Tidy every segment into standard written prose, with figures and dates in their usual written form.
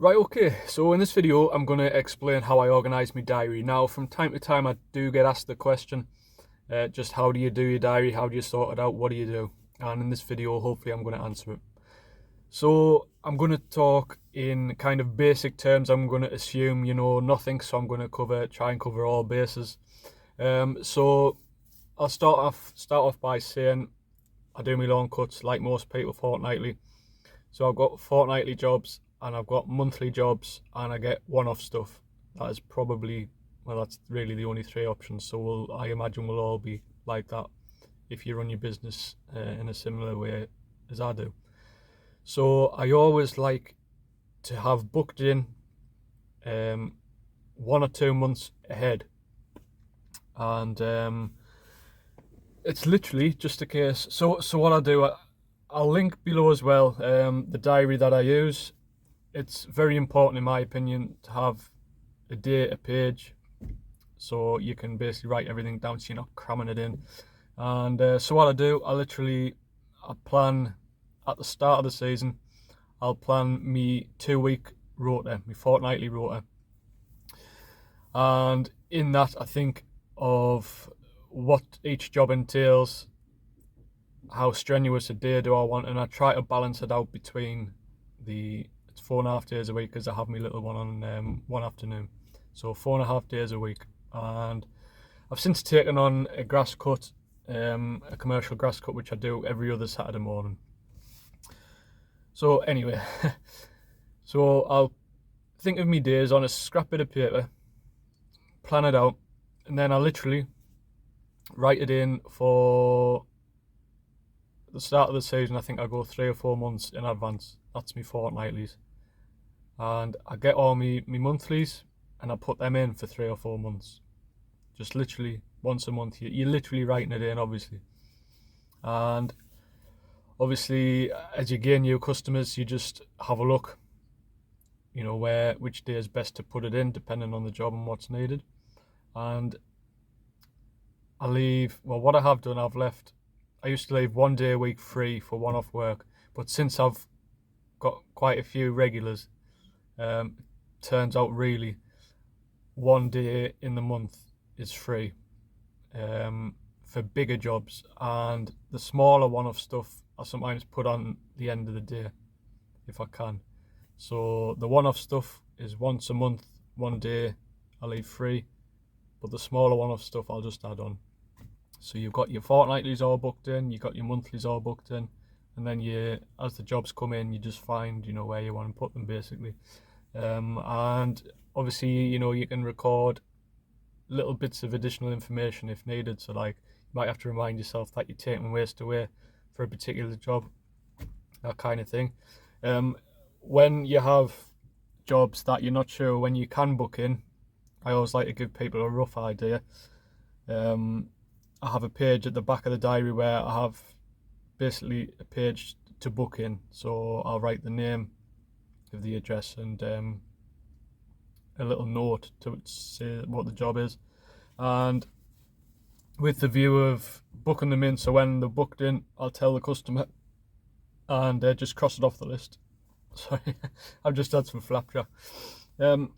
Right, okay, so in this video I'm going to explain how I organise my diary. Now, from time to time I do get asked the question, just how do you do your diary, how do you sort it out, what do you do? And in this video hopefully I'm going to answer it. So I'm going to talk in kind of basic terms. I'm going to assume you know nothing, so I'm going to try and cover all bases. So I'll start off by saying I do my lawn cuts like most people fortnightly. So I've got fortnightly jobs and I've got monthly jobs and I get one-off stuff. That is probably, well, that's really the only three options. So I imagine we'll all be like that if you run your business in a similar way as I do. So I always like to have booked in 1 or 2 months ahead. And it's literally just a case. So what I do, I'll link below as well the diary that I use. It's very important in my opinion to have a date, a page, so you can basically write everything down so you're not cramming it in. And so what I plan at the start of the season. I'll plan me 2-week rota, me fortnightly rota, and in that I think of what each job entails, how strenuous a day do I want, and I try to balance it out between it's 4.5 days a week because I have my little one on one afternoon, so 4.5 days a week. And I've since taken on a grass cut, a commercial grass cut, which I do every other Saturday morning. So anyway, so I'll think of me days on a scrap bit of paper, plan it out, and then I literally write it in for the start of the season. I think I go 3 or 4 months in advance. That's me fortnightlies. And I get all me monthlies and I put them in for 3 or 4 months. Just literally once a month. You're literally writing it in, obviously. And obviously, as you gain new customers, you just have a look, you know, which day is best to put it in, depending on the job and what's needed. And what I have done, I used to leave 1 day a week free for one-off work, but since I've got quite a few regulars, turns out really 1 day in the month is free for bigger jobs, and the smaller one-off stuff I sometimes put on the end of the day if I can. So the one-off stuff is once a month, 1 day I leave free, but the smaller one-off stuff I'll just add on. So you've got your fortnightlies all booked in, you've got your monthlies all booked in, and then as the jobs come in, you just find, you know, where you want to put them basically. And obviously, you know, you can record little bits of additional information if needed. So like, you might have to remind yourself that you're taking waste away for a particular job, that kind of thing. When you have jobs that you're not sure when you can book in, I always like to give people a rough idea. I have a page at the back of the diary where I have basically a page to book in. So I'll write the name of the address and a little note to say what the job is, and with the view of booking them in. So when they're booked in, I'll tell the customer and just cross it off the list. Sorry, I've just had some flapjack. So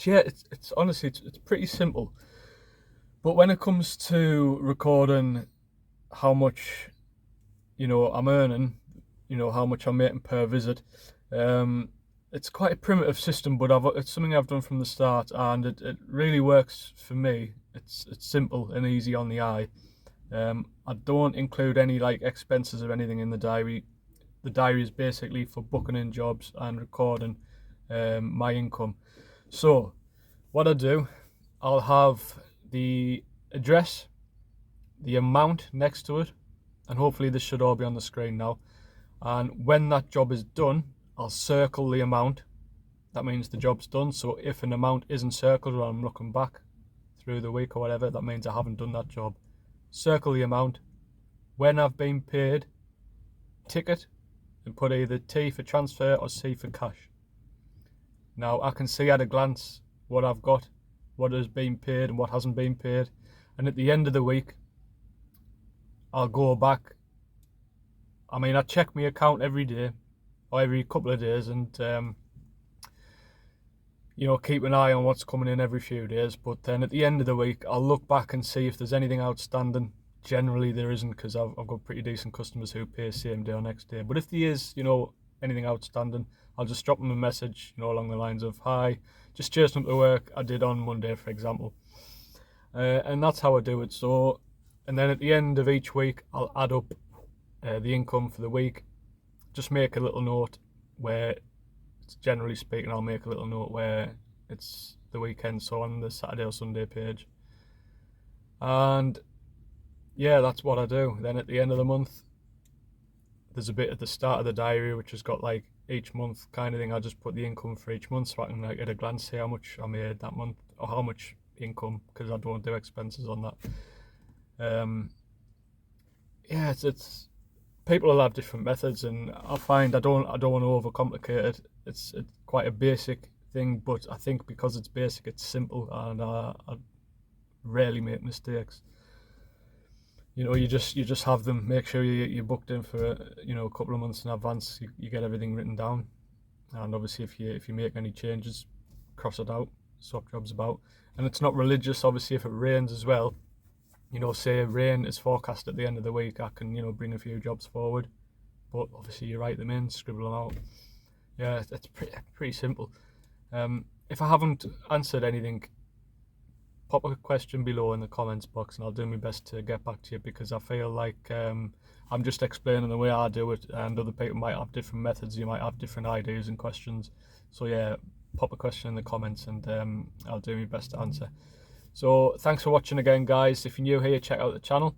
yeah, it's honestly it's pretty simple. But when it comes to recording how much, you know, I'm earning, you know, how much I'm making per visit, it's quite a primitive system, but it's something I've done from the start, and it really works for me. It's simple and easy on the eye. I don't include any like expenses or anything in the diary. The diary is basically for booking in jobs and recording my income. So what I do, I'll have the address, the amount next to it, and hopefully this should all be on the screen now. And when that job is done, I'll circle the amount. That means the job's done. So if an amount isn't circled or I'm looking back through the week or whatever, that means I haven't done that job. Circle the amount. When I've been paid, tick it and put either T for transfer or C for cash. Now I can see at a glance what I've got, what has been paid and what hasn't been paid. And at the end of the week, I'll go back. I check my account every day or every couple of days, and you know, keep an eye on what's coming in every few days. But then at the end of the week, I'll look back and see if there's anything outstanding. Generally, there isn't, because I've got pretty decent customers who pay same day or next day. But if there is, you know, anything outstanding, I'll just drop them a message, you know, along the lines of, "Hi, just chasing up the work I did on Monday," for example. And that's how I do it. So, and then at the end of each week, I'll add up the income for the week. Just make a little note where, generally speaking, I'll make a little note where it's the weekend, so on the Saturday or Sunday page. And yeah, that's what I do. Then at the end of the month, there's a bit at the start of the diary which has got like each month kind of thing. I just put the income for each month so I can like at a glance see how much I made that month or how much income, because I don't do expenses on that. Yeah, it's people will have different methods, and I find I don't want to overcomplicate it. It's quite a basic thing, but I think because it's basic, it's simple, and I rarely make mistakes. You know, you just have them. Make sure you're booked in for, you know, a couple of months in advance. You get everything written down, and obviously if you make any changes, cross it out, swap jobs about. And it's not religious. Obviously, if it rains as well, you know, say rain is forecast at the end of the week, I can, you know, bring a few jobs forward. But obviously, you write them in, scribble them out. Yeah, it's pretty simple. If I haven't answered anything, pop a question below in the comments box, and I'll do my best to get back to you, because I feel like I'm just explaining the way I do it, and other people might have different methods. You might have different ideas and questions. So yeah, pop a question in the comments, and I'll do my best to answer. So thanks for watching again, guys. If you're new here, check out the channel,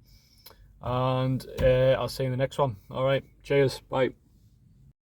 and I'll see you in the next one. All right, cheers, bye.